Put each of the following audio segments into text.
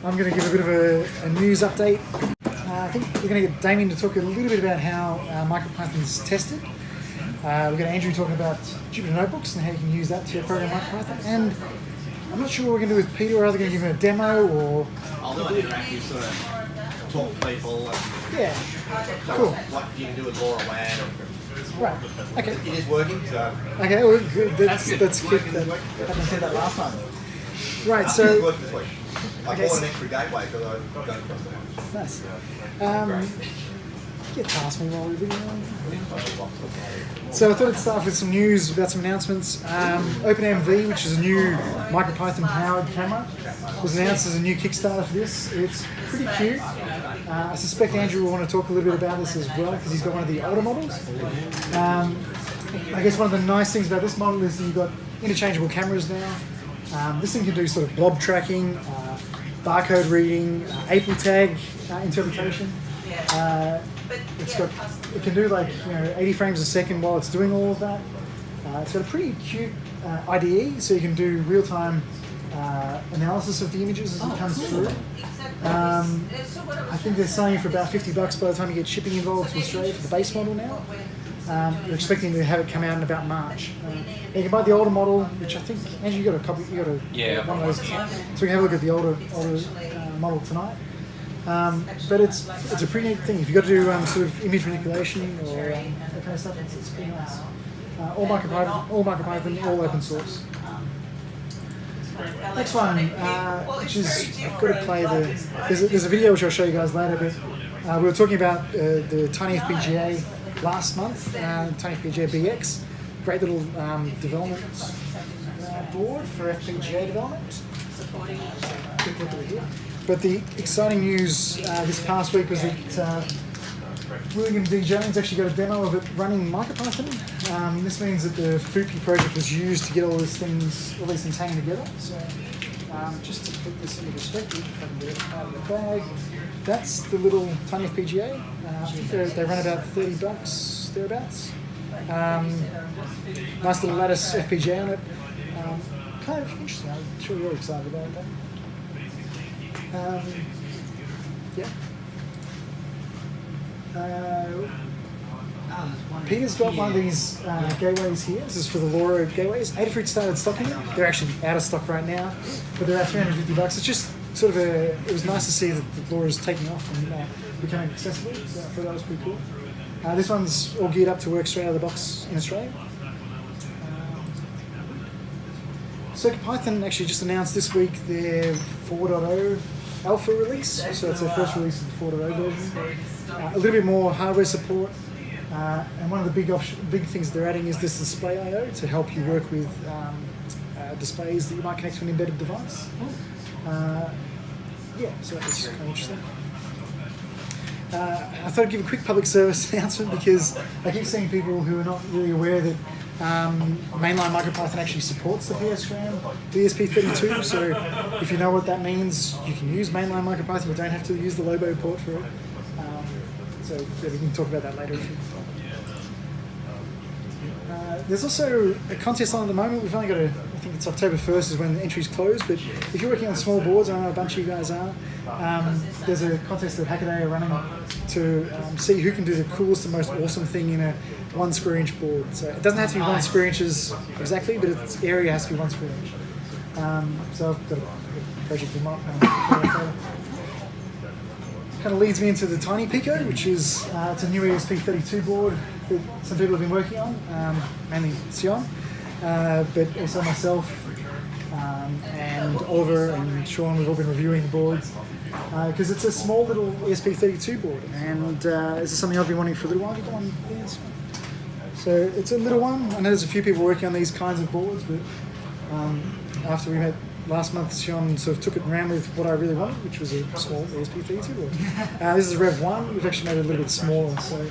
I'm going to give a bit of a news update. I think we're going to get Damien to talk a little bit about how MicroPython's tested. We've got Andrew talking about Jupyter Notebooks and how you can use that to program MicroPython. And I'm not sure what we're going to do with Peter, or are they going to give him a demo or... I'll do an interactive sort of talk to people. And yeah, cool. Like you can do with Laura WAN. Right, okay. It is working, so... Okay, well, good. That's good. I didn't see that last time. Right, so... It's working this week. I bought an extra gateway because I don't trust it. Nice. Get past me while we're videoing. So I thought I'd start with some news about some announcements. OpenMV, which is a new MicroPython powered camera, was announced as a new Kickstarter for this. It's pretty cute. I suspect Andrew will want to talk a little bit about this as well because he's got one of the older models. I guess one of the nice things about this model is that you've got interchangeable cameras now. This thing can do sort of blob tracking, barcode reading, API tag interpretation. It can do like 80 frames a second while it's doing all of that. It's got a pretty cute IDE, so you can do real-time analysis of the images as it comes through. I think they're selling for about $50 by the time you get shipping involved to Australia for the base model now. We're expecting to have it come out in about March. You can buy the older model, which I think Andrew, you got a copy. You got one of those. So we can have a look at the older model tonight. But it's a pretty neat thing. If you've got to do sort of image manipulation or that kind of stuff, it's pretty nice. All MicroPython, all open source. Next one, which is I've got to play there's a video which I'll show you guys later. But we were talking about the Tiny FPGA last month, Tiny FPGA BX, great little development board for FPGA development. Quick look at it here. But the exciting news this past week was that William D. Jones actually got a demo of it running MicroPython. This means that the FUPI project was used to get all these things hanging together. So just to put this into perspective, if I can get it out of the bag, that's the little Tiny FPGA. I think they run about $30 thereabouts. Nice little lattice FPGA on it. Kind of interesting. I'm sure you're excited about that. Peter's got one of these gateways here. This is for the LoRa gateways. Adafruit started stocking them. They're actually out of stock right now, but they're at $350. It's just sort of it was nice to see that the LoRa is taking off and becoming accessible. So I thought that was pretty cool. This one's all geared up to work straight out of the box in Australia. CircuitPython actually just announced this week their 4.0 alpha release, so it's their first release of the 4.0 version. A little bit more hardware support, and one of the big things they're adding is this display I/O to help you work with displays that you might connect to an embedded device. So that's kind of interesting. I thought I'd give a quick public service announcement because I keep seeing people who are not really aware that mainline MicroPython actually supports the PSRAM ESP32, so if you know what that means, you can use mainline MicroPython. You don't have to use the Lobo port for it. So we can talk about that later. There's also a contest on at the moment. We've only got I think it's October 1st is when the entries close, but if you're working on small boards, I know a bunch of you guys are, there's a contest that Hackaday are running to see who can do the coolest and most awesome thing in a 1 square inch board. So it doesn't have to be 1 square inches exactly, but its area has to be 1 square inch. So I've got a project in mind. Kind of leads me into the Tiny Pico, which is it's a new ESP32 board that some people have been working on, mainly Sion, but also myself and Oliver and Sean. We've all been reviewing the boards because it's a small little ESP32 board, and this is something I've been wanting for a little while. Have you got one? Yes. So it's a little one. I know there's a few people working on these kinds of boards, but after we met last month, Sean sort of took it and ran with what I really wanted, which was a small ESP32 board. This is Rev 1. We've actually made it a little bit smaller, so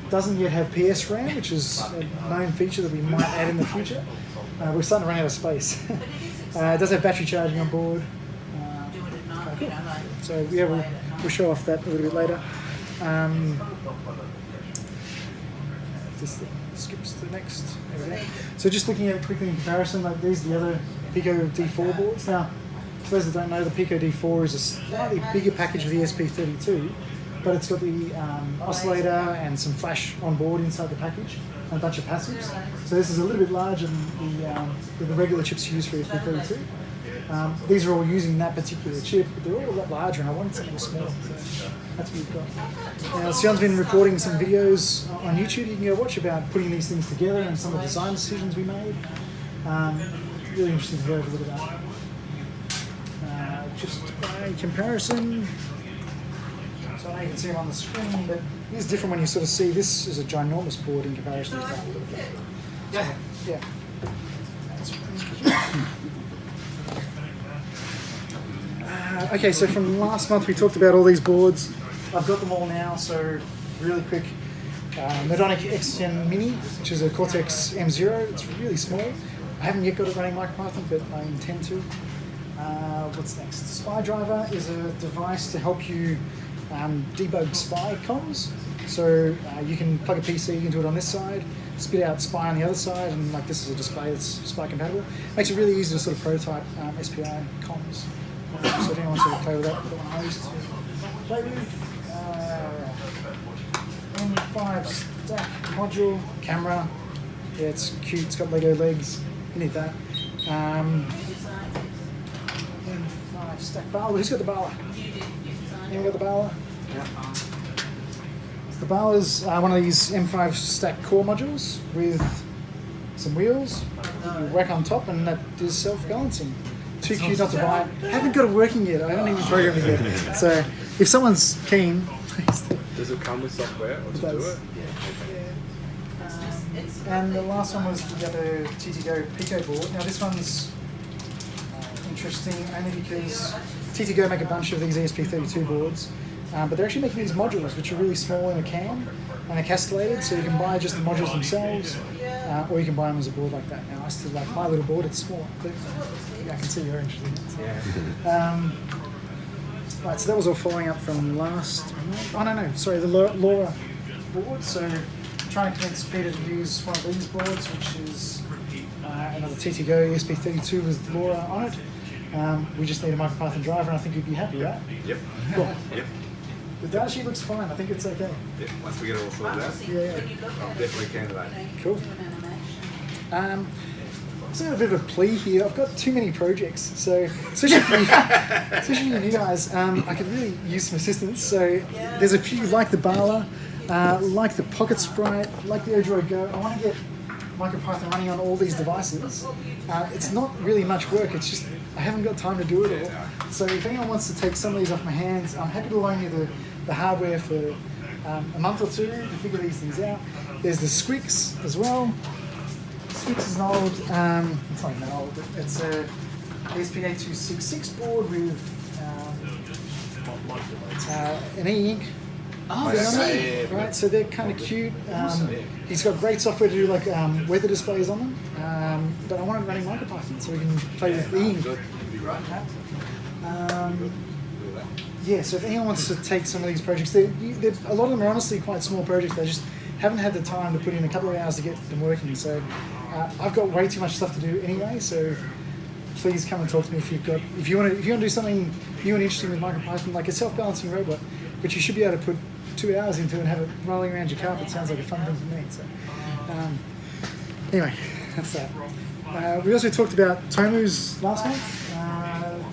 doesn't yet have PSRAM, which is a known feature that we might add in the future. We're starting to run out of space. It does have battery charging on board. Cool. So yeah, we'll show off that a little bit later. This thing skips to the next. So just looking at it quickly in comparison, like these are the other Pico D4 boards. Now, For those that don't know, the Pico D4 is a slightly bigger package of the SP32, but it's got the oscillator and some flash on board inside the package and a bunch of passives. So this is a little bit larger than the regular chips you use for SP32. These are all using that particular chip, but they're all a lot larger, and I wanted something small. So that's what we've got. Now, Sion's been recording some videos on YouTube you can go watch about putting these things together and some of the design decisions we made. Really interesting to go over a little bit about. Just by comparison, so I know you can see them on the screen, but it is different when you sort of see this is a ginormous board in comparison to that. Yeah. Yeah. Okay, so from last month we talked about all these boards. I've got them all now, so really quick. Medonic XGen Mini, which is a Cortex M0. It's really small. I haven't yet got it running MicroPython, but I intend to. What's next? Spy Driver is a device to help you debug spy comms. So you can plug a PC into it on this side, spit out spy on the other side, and like this is a display that's spy compatible. Makes it really easy to sort of prototype SPI comms. So if anyone wants to play with that, the one I used to play with. M5 stack module, camera. Yeah, it's cute, it's got Lego legs. You need that. M5 stack Bala. Who's got the Bala? Anyone got the Bala? Yeah. The Bala's one of these M5 stack core modules with some wheels. You whack on top, and that is self-balancing. Too cute not to buy it. Haven't got it working yet. I haven't even programmed it yet. So if someone's keen, please do. Does it come with software or to do it? Yeah. And the last one was the other TTGo Pico board. Now this one's interesting only because TTGo make a bunch of these ESP32 boards, but they're actually making these modules which are really small in a can and are castellated, so you can buy just the modules themselves, or you can buy them as a board like that. Now I still like my little board, it's small, but I can see you're interested in it. So. Yeah. Right, so that was all following up from last. Oh no, sorry, the LoRa board. So trying to convince Peter to use one of these boards, which is another TTGo ESP32 with LoRa on it. We just need a MicroPython driver, and I think you'd be happy, right? Yep. Cool. Yep. The data sheet looks fine. I think it's okay. Yep. Once we get it all sorted out, Yeah. I'm definitely candidate. Cool. So a bit of a plea here. I've got too many projects, so especially for you guys, I could really use some assistance. So there's a few like the Bala, like the Pocket Sprite, like the Odroid Go. I want to get MicroPython running on all these devices. It's not really much work. It's just I haven't got time to do it all. So if anyone wants to take some of these off my hands, I'm happy to loan you the hardware for a month or two to figure these things out. There's the Squix as well. Squix is an old, it's not even old, but it's a ESP8266 board with an e-ink thing on it, right? So they're kind of cute. He's got great software to do like weather displays on them, but I wanted running MicroPython so we can play with e-ink. Yeah, so if anyone wants to take some of these projects, a lot of them are honestly quite small projects. They just haven't had the time to put in a couple of hours to get them working. So I've got way too much stuff to do anyway. So please come and talk to me if you want to do something new and interesting with MicroPython, like a self-balancing robot, which you should be able to put 2 hours into and have it rolling around your carpet. Sounds like a fun thing to me. So anyway, that's that. We also talked about Tomu's last month.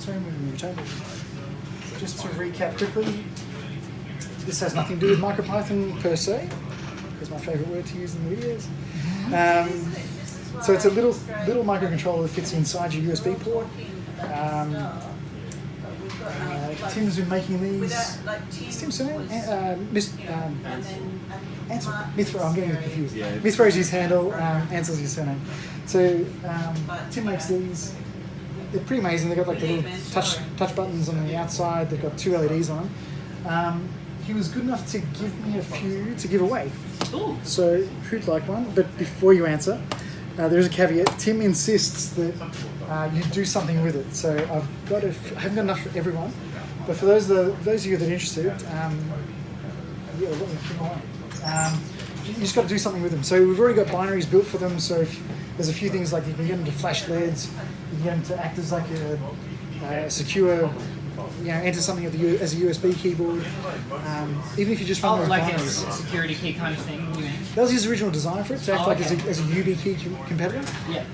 Tomu. Just to recap quickly, this has nothing to do with MicroPython per se. It's my favourite word to use in the videos. So it's a little microcontroller that fits inside your USB port. Tim's been making these. Is Tim's surname? Mithra, I'm getting confused. Mithra is his handle, Ansel's his surname. So Tim makes these. They're pretty amazing. They've got like the little touch buttons on the outside. They've got 2 LEDs on them. He was good enough to give me a few to give away. Ooh. So who'd like one? But before you answer, there's a caveat. Tim insists that you do something with it. So I haven't got enough for everyone, but for those of you that are interested, let me give them away. You just got to do something with them. So we've already got binaries built for them. So there's a few things like you can get them to flash LEDs, you can get them to act as like secure, enter something as a USB keyboard. Even if you just run those like a binaries. security key kind of thing. You mean? That was his original design for it, to act like okay. as a UB key competitor. Yeah.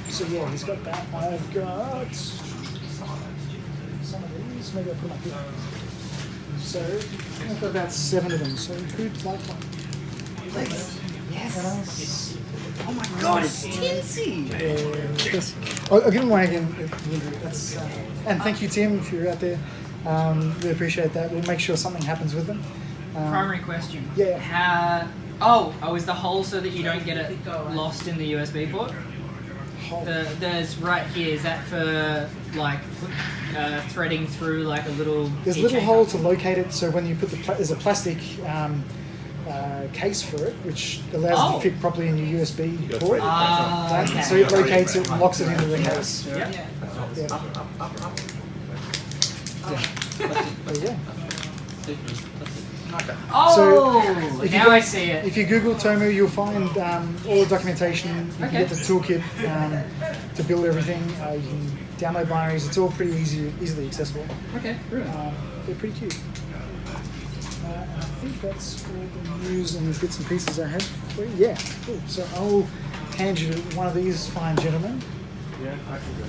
So yeah, he's got that. I've got some of these. Maybe I'll put them up here. So I've got about 7 of them. So who'd like one? Yes. Oh my god, it's tinsy! Yes. I'll give him one again. That's, and thank you, Tim, if you're out there. We appreciate that. We'll make sure something happens with them. Primary question. Yeah. Is the hole so that you don't get it lost in the USB port? There's right here, is that for like threading through like a little... There's a little hole to locate it, so when you put there's a plastic case for it, which allows it to fit properly in your USB port. Okay. So it locates it and locks it into the case. Yeah. Yeah. There you go. Oh, if you now go- I see it. If you Google Tomu, you'll find all the documentation. You can get the toolkit to build everything. You can download binaries. It's all pretty easily accessible. Okay, brilliant. They're pretty cute. And I think that's all the news and bits and pieces I have for you. Yeah, cool. So I'll hand you one of these fine gentlemen. Yeah, I can go.